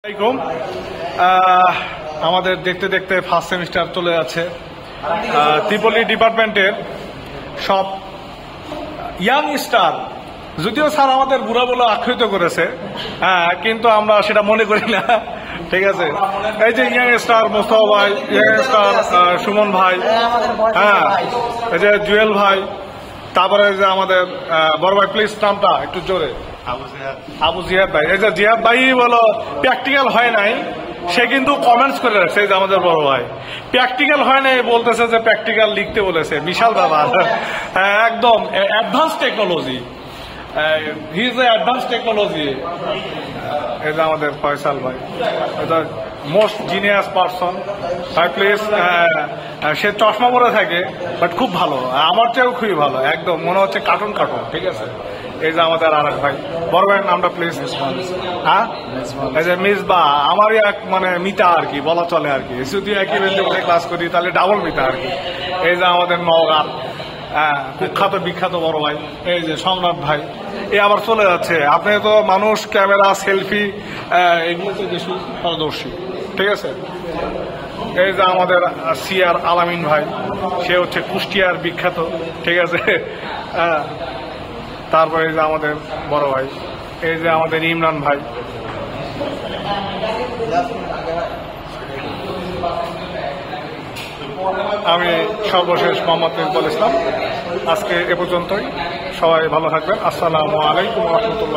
আসসালামু আলাইকুম। আমাদের দেখতে দেখতে ফার্স্ট সেমিস্টার চলে যাচ্ছে। ত্রিপলি ডিপার্টমেন্টের সব ইয়াং স্টার, যদিও স্যার আমাদের বুড়া বলে আখ্যায়িত করেছে, কিন্তু আমরা সেটা মনে করি না। ঠিক আছে, এই যে ইয়াং স্টার মোস্তফা ভাই, ইয়াং স্টার সুমন ভাই, এই যে জুয়েল ভাই, তারপরে যে আমাদের বড় ভাই, প্লিজ নামটা একটু জোরে, আবু জিহাদ ভাই। এই যে জিহাদ ভাই বলো প্র্যাকটিক্যাল হয় নাই, সে কিন্তু কমেন্টস করে রাখছে। এই যে আমাদের বড় ভাই প্র্যাকটিক্যাল হয় নাই বলতেছে যে প্র্যাকটিক্যাল লিখতে বলেছে। বিশাল ব্যাপার, একদম advance technology, he is advance technology. এই যে আমাদের ফয়সাল ভাই, এটা মোস্ট জিনিয়াস পারসন ভাই। প্লিজ, সে চশমা পরে থাকে বাট খুব ভালো, আমার চেয়েও খুবই ভালো, একদম মনে হচ্ছে কার্টুন কার্টুন। ঠিক আছে, এই যে আমাদের আর এক ভাই, বড় ভাইয়ের নামটা প্লিজ। এই যে মিসবা, আমারই এক মানে মিতা আর কি বলা চলে আর কি, যদি একই বেঞ্চে বসে ক্লাস করি তাহলে ডাবল মিতা আর কি। এই যে আমাদের নওগাঁ কুখ্যাত বিখ্যাত বড় ভাই, এই যে সম্রাট ভাই, এ আবার চলে যাচ্ছে। আপনি তো মানুষ, ক্যামেরা, সেলফি এগুলোতে বেশি পারদর্শী। ঠিক আছে, এই যে আমাদের সিআর আলামিন ভাই, সে হচ্ছে কুষ্টিয়ার বিখ্যাত। ঠিক আছে, তারপরে এই যে আমাদের বড় ভাই, এই যে আমাদের ইমরান ভাই। আমি সর্বশেষ মোহাম্মদ ইকবাল ইসলাম। আজকে এ পর্যন্তই, সবাই ভালো থাকবেন। আসসালামু আলাইকুম ওয়া রাহমাতুল্লাহ।